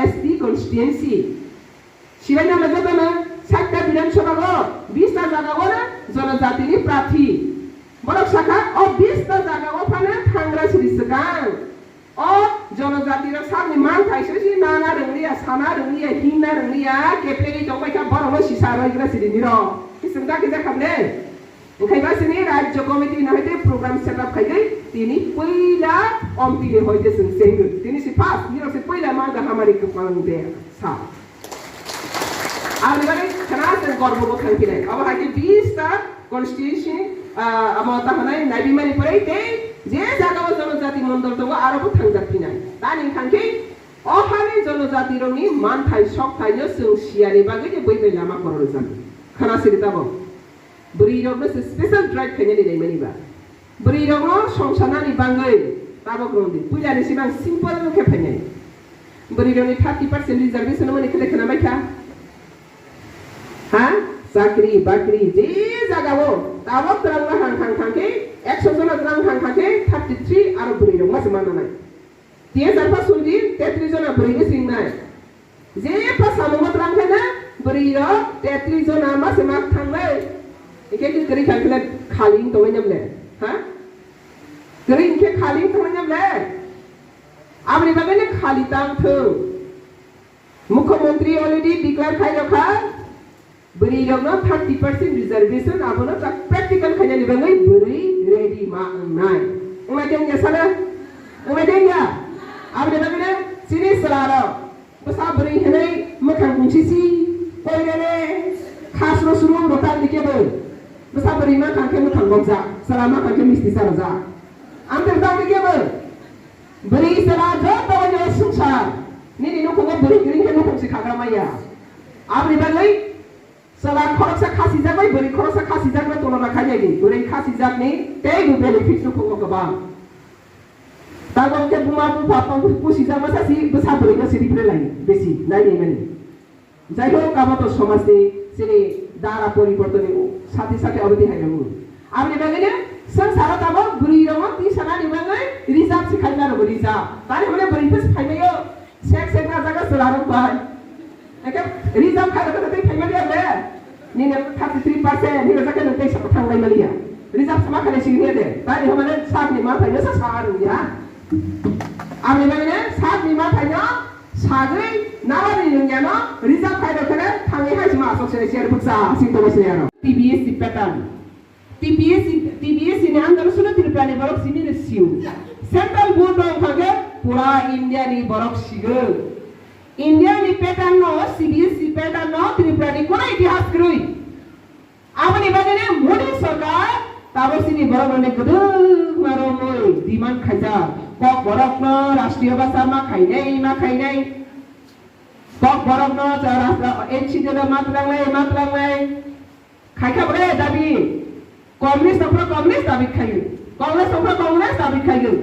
ST constituency সিবাই নামে যাবে না 60টা বিধানসভা 20টা জায়গা না জনজাতিনি প্রার্থী বড় শাখা ও 20টা জায়গা ওখানে থাংরা সিরিসগাং ও জনজাতির সামনে মান থাইসি নানা রংলিয়া সানা রংলিয়া হিনা রংলিয়া কেপ্লেনি দবাইকা বড় সিসা রইগ্রা সিরিনির কিসংটা কি দেখাবলে ওখাইবা সিনি রাজ্য কমিটি না হইতে প্রোগ্রাম সেটআপ খাইগৈ তিনি পয়লা অম্পিলে হইতে সেং তিনি সি ফার্স্ট নিরো সি পয়লা মাগা হামারি কপাং দে সা আর এবারে খানাসের গর্ব খাইলে আবার হাইতে 20টা কনস্টিটিউশন আমতা হানাই নাইবিমানি পরেইতে যে জায়গা জনজাতি মন্ডল দङ আরবো থাंजाफि নাই তানি খানকে অহানি জনজাতি রংনি মানথাই সকথাইनो जों सियानि बागै जे बैबाय लामा करर जान खानासिरि ताबो बुरि रगनो स्पेशल ड्राइभ खायने दिनै मानिबा बुरि रगनो संसानानि बागै ताबो ग्रोंदि पुजानि सिबां सिम्पल खेफायनाय बुरि रगनि 30% रिजर्वेशन माने खेले खेना माइखा हा साख्रि बाख्रि जे जागावो ताबो त्रंगा हां खांके 100 जना त्रंग हां खांके 33 आरो बुरि रग मासे माननाय ते जारफा सुनदि 33 जना बुरिनि सिंनाय जे पासामो त्रंग खाना बुरि रग 33 जना मासे मा थांनाय एके गरि खालखले खालिं तवैनमले हा गरि इनके खालिं तवैनमले आमनि बागैने खालि तांथो मुख्यमंत्री अलरेडी डिक्लेयर खायलखा बुरि रगनो 30% रिजर्वेशन आबोनो प्रेक्टिकल खायनानि बागै बुरि रेडी मा नाय उमा देंया साले उमा देंया आमनि बागैने सिनि सलारो बसा बुरि हेनै मोखां गुंसिसि कोइरेने खासरो सुरु रोटाल निकेबो besa beri makan ke makan bangsa selama makan ke mesti sarza antar tahu ni ke beri selaja tahu je sungsar ni nu ko beri kering ke nu ko sikhaga maya abri balai salah khorok sa khasi jabai beri khorok sa khasi jak to na khai ni beri khasi jak ni tei bu benefit nu ko ba tahu ke buma bu papa bu si jak masa si besa beri ka siri pre lai besi nai ni mani jai ho ka to সমাজ ni sini দ্বারা পরিবর্তনের সাথে সাথে অবধি হয় না আপনি বাগেনে সংসার তাবো বুড়ি রঙ তি সানা নিবাঙ্গাই রিজার্ভ শিখাইনা রব রিজার্ভ তাই হলে বরিফেস খাইনায়ো সেক সেক না জায়গা সলারম পাই একে রিজার্ভ খাইলে তো তাই খাইমালি আলে নিনে 33% নিনে জায়গা নতে সব থাংলাই মালিয়া রিজার্ভ সমা খাইলে সিগনে দে তাই হমানে সাত নিমা খাইনো সার নিয়া আপনি বাগেনে সাত নিমা খাইনো সাগৈ নাবানি নংयानो रिजार्भ खाइदो करे थाङै हाइमा ससे शेयर बुकसा सिंतो बसयानो TBSC pattern TBSC ने आंदर सुनो तिरप्रानि बरक सिनि सिउ सेंट्रल बोर्ड दं खागे पुरा इंडिया नि बरक सिगो इंडिया नि पैटर्न नो CBSC पैटर्न नो तिरप्रानि कोन इतिहास ग्रुइ आबनि बागेने मोदी सरकार ताबसिनि बरक ने गदो मारो मोय डिमांड खाजा কক বরক ন রাষ্ট্রীয় ভাষা মা খাইনাই কক বরক ন রাষ্ট্র এনসি জেলা মাতলাংলাই খাইখা বলে দাবি কংগ্রেস তখন কংগ্রেস দাবি খাইগো কংগ্রেস তখন কংগ্রেস দাবি খাইগো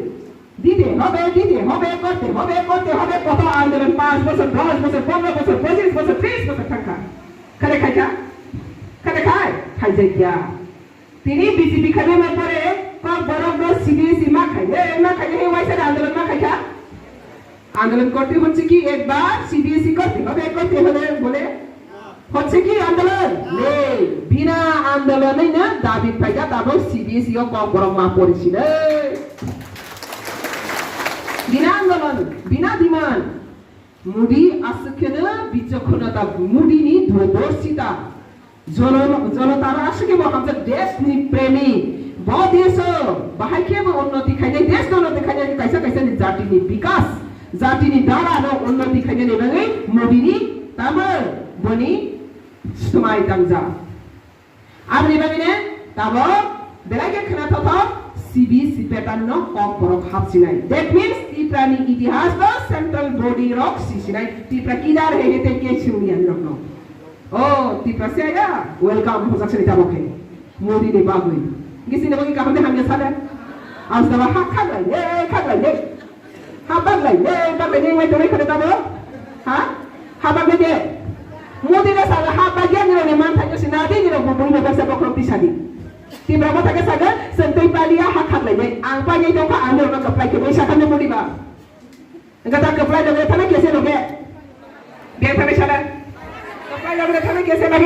দিতে হবে করতে হবে কত আন্দোলন 5 বছর 10 বছর 15 বছর 25 বছর 30 বছর থাকা খাইখা খাই যাইয়া তিনি বিজেপি খাইলে পরে কক বরক ন CBSC মা খাইলে ওয়াইসে আন্দোলন মা খাইখা আন্দোলন করতে হচ্ছে কি একবার CBSC করতে হবে বলে হচ্ছে কি আন্দোলন নেই বিনা আন্দোলনই না দাবি পাইটা তাবো CBSC ও কক বরক মা পড়িছিল বিনা আন্দোলন বিনা ডিমান্ড মুডি আসকেনে বিচক্ষণতা মুডিনি দূরদর্শিতা জনতার আসকে বহামছে দেশনি প্রেমী দেশ বাহাইকেबो उन्नति खाइनाय देश उन्नति खाइनाय कायसा नि जातिनि विकास जातिनि दारा न उन्नति खाइनाय बागै मोदिनि तामर बनि समाय दांजा आबनि बागैने ताबो बेलाके खोनाथाव CBSC पैटर्न न কক बरक हाबसिनाय दैट मीन्स तिप्रानि इतिहास न सेंट्रल बॉडी रक सिसिनाय तिप्रा किदार हेते के सुनियान रकनो ओ तिप्रा सेया वेलकम होजाकसनि ताबोखे मोदिनि बागै Gisi naman ikakam hangga sana. Awas dawa hakagay habagay may tuloy kada tabo. Ha? Habagay de. Mudi na sana habagyan nila naman tayo sinadi nila bubong na sa bakrong tisadi. Tibra mo taga sana santoy paliya hakagay may ang pa niya itong kaano na kaplay ko may sa kanya mo di ba? Ang kata kaplay na may tanag kasi no cái thằng kia sẽ là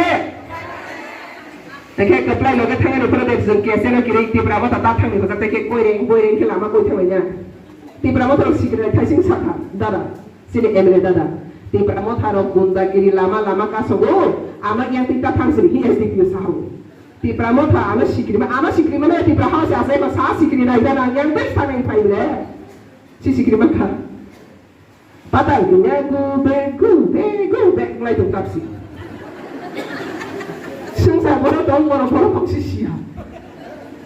cái cái cặp lại nó cái thằng nó phải để dừng kia sẽ là cái thì bà ta thằng này có cái quay đến cái làm mà quay thằng này nha thì bà ta nó xịt cái thay sinh sát hả đara xin em lên đara thì bà ta nó gunda kiri lama cái số ama yang kita thang sini hi SD kia sao thì bà ta ama sikri mà này thì bà họ sẽ mà sao sikri này ra là yang best thằng này phải đấy si sikri mà cả patah punya gue mulai tetap sih sengsa baru dong baru sih siap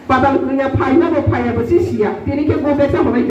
patah punya payah apa sih siap ini kayak gue baca mulai